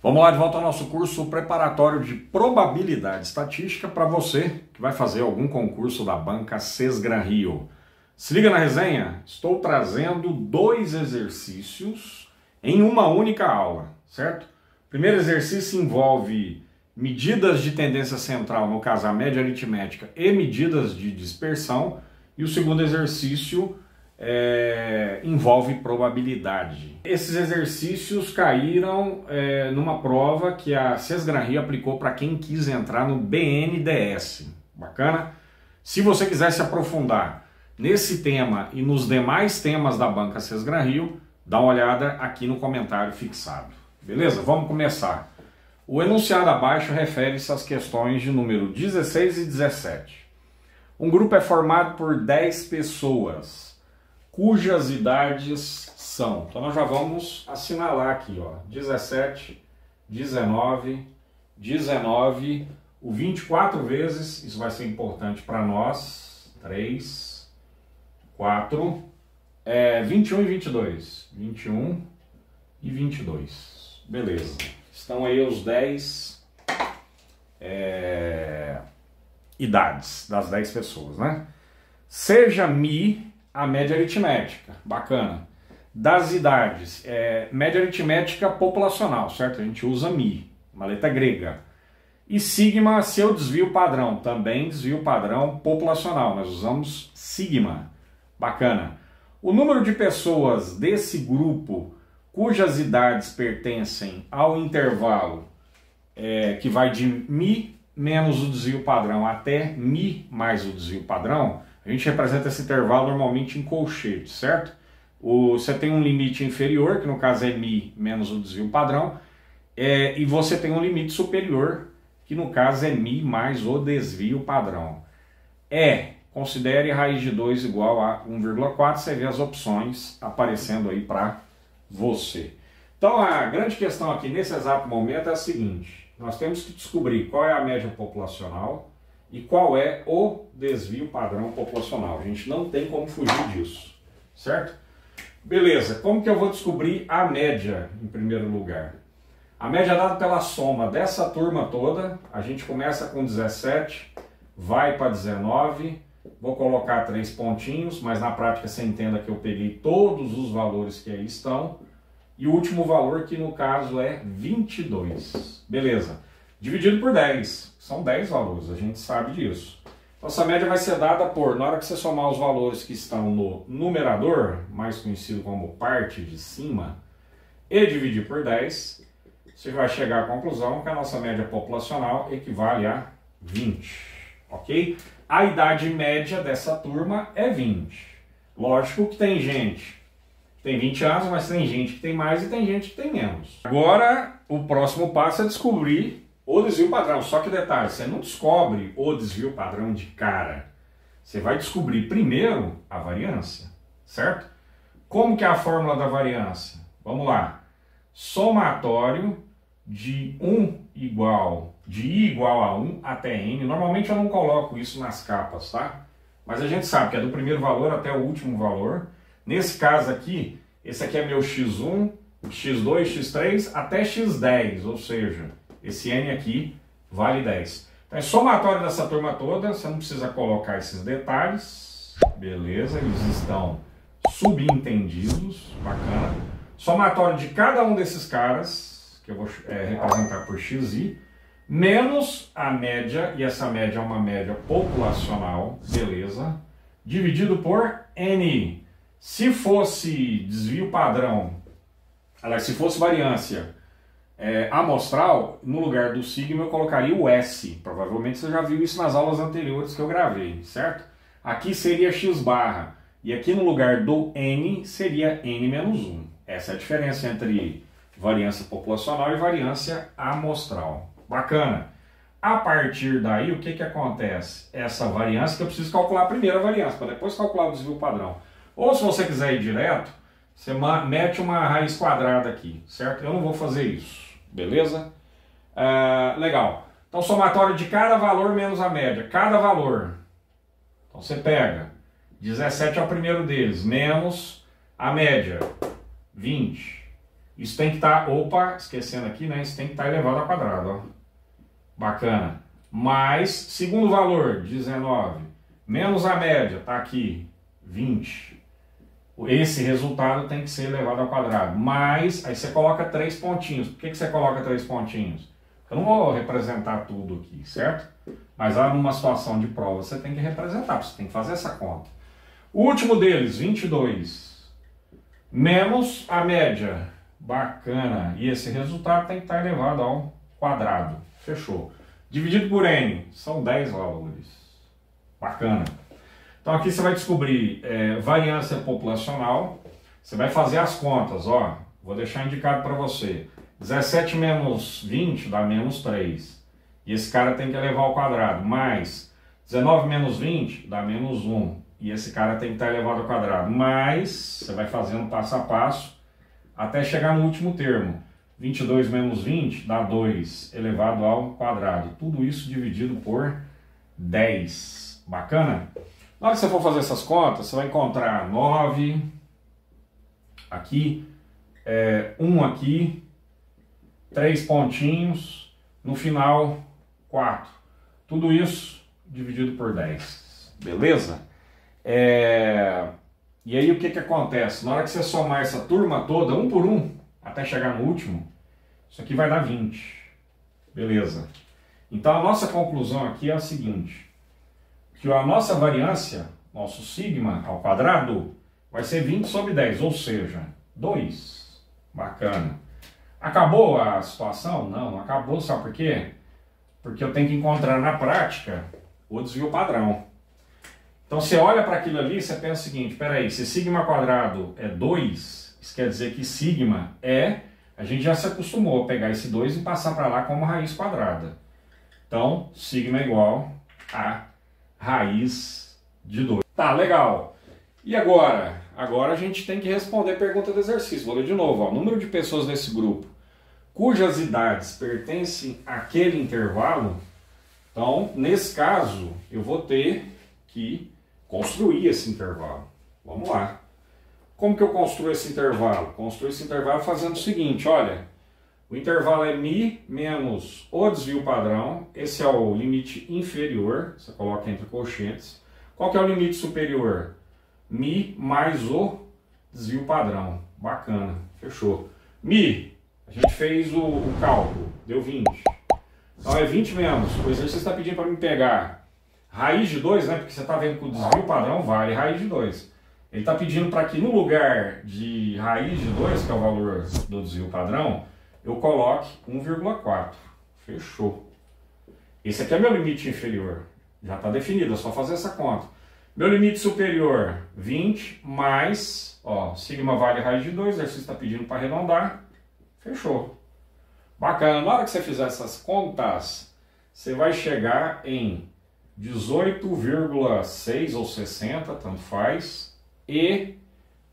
Vamos lá de volta ao nosso curso preparatório de probabilidade estatística para você que vai fazer algum concurso da banca Sesgran-Rio. Se liga na resenha, estou trazendo 2 exercícios em uma única aula, certo? O primeiro exercício envolve medidas de tendência central, no caso a média aritmética, e medidas de dispersão, e o segundo exercício envolve probabilidade. Esses exercícios caíram numa prova que a Sesgran-Rio aplicou para quem quis entrar no BNDES. Bacana? Se você quiser se aprofundar nesse tema e nos demais temas da banca Sesgran-Rio, dá uma olhada aqui no comentário fixado. Beleza? Vamos começar. O enunciado abaixo refere-se às questões de número 16 e 17. Um grupo é formado por 10 pessoas, cujas idades são... Então nós já vamos assinalar aqui, ó, 17, 19, 19, o 24 vezes, isso vai ser importante para nós, 3, 4, 21 e 22, 21 e 22, beleza. Estão aí os 10 idades das 10 pessoas, né? Seja Mi a média aritmética, bacana. Das idades, média aritmética populacional, certo? A gente usa Mi, uma letra grega. E sigma, seu desvio padrão, também desvio padrão populacional, nós usamos sigma, bacana. O número de pessoas desse grupo cujas idades pertencem ao intervalo que vai de Mi menos o desvio padrão até Mi mais o desvio padrão, a gente representa esse intervalo normalmente em colchete, certo? Você tem um limite inferior, que no caso é Mi menos o desvio padrão, e você tem um limite superior, que no caso é Mi mais o desvio padrão. Considere raiz de 2 igual a 1,4, você vê as opções aparecendo aí para você. Então a grande questão aqui nesse exato momento é a seguinte: nós temos que descobrir qual é a média populacional e qual é o desvio padrão populacional. A gente não tem como fugir disso, certo? Beleza, como que eu vou descobrir a média em primeiro lugar? A média é dada pela soma dessa turma toda. A gente começa com 17, vai para 19, vou colocar 3 pontinhos, mas na prática você entenda que eu peguei todos os valores que aí estão, e o último valor que no caso é 22, beleza? Dividido por 10, são 10 valores, a gente sabe disso. Então essa média vai ser dada por, na hora que você somar os valores que estão no numerador, mais conhecido como parte de cima, e dividir por 10, você vai chegar à conclusão que a nossa média populacional equivale a 20, ok? A idade média dessa turma é 20. Lógico que tem gente que tem 20 anos, mas tem gente que tem mais e tem gente que tem menos. Agora, o próximo passo é descobrir o desvio padrão. Só que detalhe, você não descobre o desvio padrão de cara. Você vai descobrir primeiro a variância, certo? Como que é a fórmula da variância? Vamos lá. Somatório de I igual a 1 até N. Normalmente eu não coloco isso nas capas, tá? Mas a gente sabe que é do primeiro valor até o último valor. Nesse caso aqui, esse aqui é meu x1, x2, x3 até x10, ou seja, esse N aqui vale 10. Então é somatório dessa turma toda, você não precisa colocar esses detalhes, beleza, eles estão subentendidos, bacana. Somatório de cada um desses caras, que eu vou representar por xi, menos a média, e essa média é uma média populacional, beleza, dividido por N. Se fosse desvio padrão, aliás, se fosse variância amostral, no lugar do sigma eu colocaria o S. Provavelmente você já viu isso nas aulas anteriores que eu gravei, certo? Aqui seria x barra, e aqui no lugar do N seria N menos 1. Essa é a diferença entre variância populacional e variância amostral. Bacana. A partir daí, o que acontece? Essa variância que eu preciso calcular primeiro a variância, para depois calcular o desvio padrão. Ou se você quiser ir direto, você mete uma raiz quadrada aqui, certo? Eu não vou fazer isso, beleza? Legal. Então, somatório de cada valor menos a média. Cada valor. Então, você pega 17 é o primeiro deles, menos a média, 20. Isso tem que estar, opa, esquecendo aqui, né? Isso tem que estar elevado ao quadrado, ó. Bacana. Mais, segundo valor, 19, menos a média, tá aqui, 20. Esse resultado tem que ser elevado ao quadrado. Mais, aí você coloca 3 pontinhos. Por que você coloca 3 pontinhos? Eu não vou representar tudo aqui, certo? Mas lá numa situação de prova você tem que representar, você tem que fazer essa conta. O último deles, 22, menos a média. Bacana. E esse resultado tem que estar elevado ao quadrado. Fechou. Dividido por N, são 10 valores. Bacana. Então aqui você vai descobrir variância populacional. Você vai fazer as contas, ó. Vou deixar indicado para você. 17 menos 20 dá menos 3. E esse cara tem que elevar ao quadrado. Mais 19 menos 20 dá menos 1. E esse cara tem que estar elevado ao quadrado. Mais, você vai fazendo passo a passo até chegar no último termo. 22 menos 20 dá 2 elevado ao quadrado. Tudo isso dividido por 10. Bacana? Na hora que você for fazer essas contas, você vai encontrar 9 aqui, 1 aqui, 3 pontinhos, no final 4. Tudo isso dividido por 10. Beleza? E aí o que acontece? Na hora que você somar essa turma toda, um por um, até chegar no último, isso aqui vai dar 20. Beleza. Então a nossa conclusão aqui é a seguinte, que a nossa variância, nosso sigma ao quadrado, vai ser 20 sobre 10, ou seja, 2. Bacana. Acabou a situação? Não, não acabou, sabe por quê? Porque eu tenho que encontrar na prática o desvio padrão. Então você olha para aquilo ali e você pensa o seguinte, peraí, se sigma quadrado é 2, isso quer dizer que sigma a gente já se acostumou a pegar esse 2 e passar para lá como raiz quadrada. Então, sigma é igual a raiz de 2. Tá, legal. E agora? Agora a gente tem que responder a pergunta do exercício. Vou ler de novo. Ó. Número de pessoas desse grupo cujas idades pertencem àquele intervalo. Então, nesse caso, eu vou ter que construir esse intervalo. Vamos lá. Como que eu construo esse intervalo? Construo esse intervalo fazendo o seguinte, olha. O intervalo é mi menos o desvio padrão. Esse é o limite inferior. Você coloca entre colchetes. Qual que é o limite superior? Mi mais o desvio padrão. Bacana. Fechou. Mi, a gente fez o cálculo. Deu 20. Então é 20 menos. O exercício está pedindo para me pegar raiz de 2, né? Porque você está vendo que o desvio padrão vale raiz de 2. Ele está pedindo para que no lugar de raiz de 2, que é o valor do desvio padrão, eu coloque 1,4. Fechou. Esse aqui é meu limite inferior. Já está definido, é só fazer essa conta. Meu limite superior, 20, mais, ó, sigma vale raiz de 2, o exercício está pedindo para arredondar. Fechou. Bacana. Na hora que você fizer essas contas, você vai chegar em 18,6 ou 60, tanto faz, e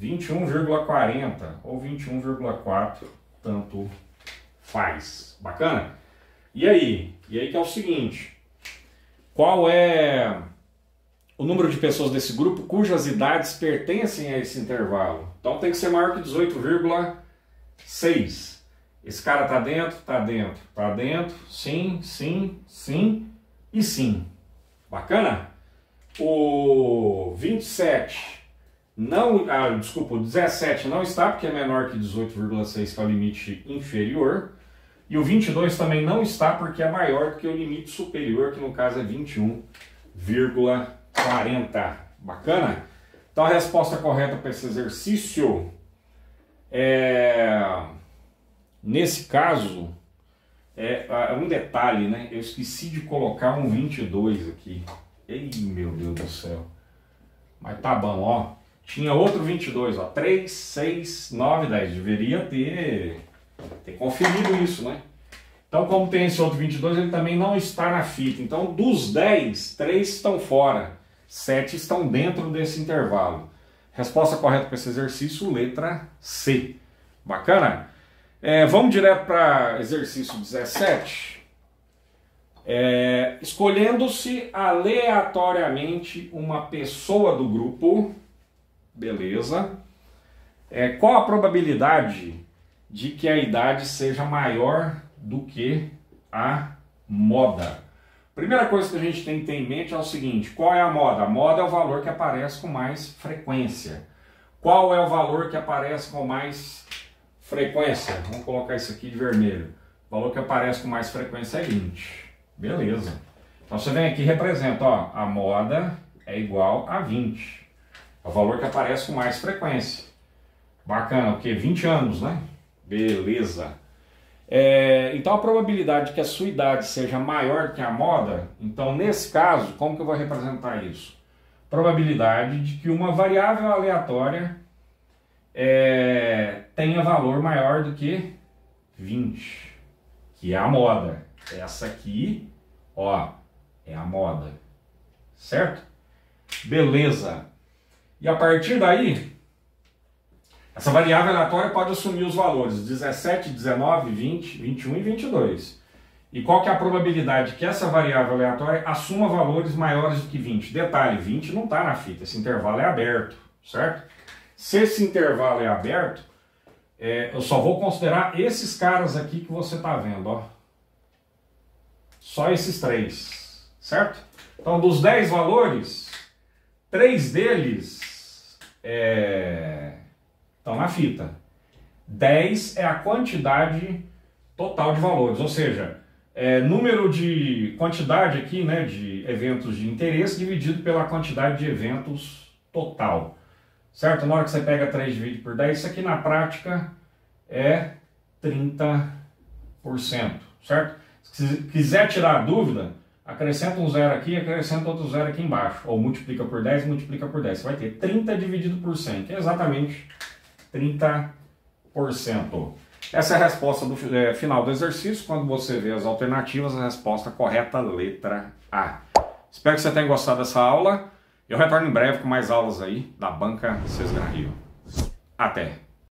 21,40 ou 21,4, tanto faz. Bacana? E aí? E aí que é o seguinte, qual é o número de pessoas desse grupo cujas idades pertencem a esse intervalo? Então tem que ser maior que 18,6. Esse cara tá dentro, tá dentro, tá dentro, sim, sim, sim e sim. Bacana? O 27 não, desculpa, o 17 não está porque é menor que 18,6, que é o limite inferior. E o 22 também não está porque é maior que o limite superior, que no caso é 21,40. Bacana? Então a resposta correta para esse exercício nesse caso, um detalhe, né? Eu esqueci de colocar um 22 aqui. Ei, meu Deus do céu. Mas tá bom, ó. Tinha outro 22, ó. 3, 6, 9, 10. Deveria ter conferido isso, né? Então, como tem esse outro 22, ele também não está na fita. Então, dos 10, 3 estão fora. 7 estão dentro desse intervalo. Resposta correta para esse exercício, letra C. Bacana? Vamos direto para exercício 17. Escolhendo-se aleatoriamente uma pessoa do grupo, beleza? Qual a probabilidade de que a idade seja maior do que a moda. Primeira coisa que a gente tem que ter em mente é o seguinte: qual é a moda? A moda é o valor que aparece com mais frequência. Qual é o valor que aparece com mais frequência? Vamos colocar isso aqui de vermelho. O valor que aparece com mais frequência é 20. Beleza. Então você vem aqui e representa, ó, a moda é igual a 20. É o valor que aparece com mais frequência. Bacana, o quê? 20 anos, né? Beleza. Então a probabilidade de que a sua idade seja maior que a moda, então nesse caso, como que eu vou representar isso? Probabilidade de que uma variável aleatória tenha valor maior do que 20, que é a moda. Essa aqui, ó, é a moda, certo? Beleza. E a partir daí, essa variável aleatória pode assumir os valores 17, 19, 20, 21 e 22. E qual que é a probabilidade que essa variável aleatória assuma valores maiores do que 20? Detalhe, 20 não está na fita, esse intervalo é aberto, certo? Se esse intervalo é aberto, eu só vou considerar esses caras aqui que você está vendo, ó. Só esses 3, certo? Então, dos 10 valores, 3 deles estão na fita. 10 é a quantidade total de valores, ou seja, número de quantidade aqui, né, de eventos de interesse dividido pela quantidade de eventos total. Certo? Na hora que você pega 3 e divide por 10, isso aqui na prática é 30%. Certo? Se quiser tirar a dúvida, acrescenta um zero aqui, acrescenta outro zero aqui embaixo. Ou multiplica por 10, multiplica por 10. Você vai ter 30 dividido por 100, que é exatamente 30%. Essa é a resposta do final do exercício. Quando você vê as alternativas, a resposta correta, letra A. Espero que você tenha gostado dessa aula. Eu retorno em breve com mais aulas aí da Banca Sesgran Rio. Até!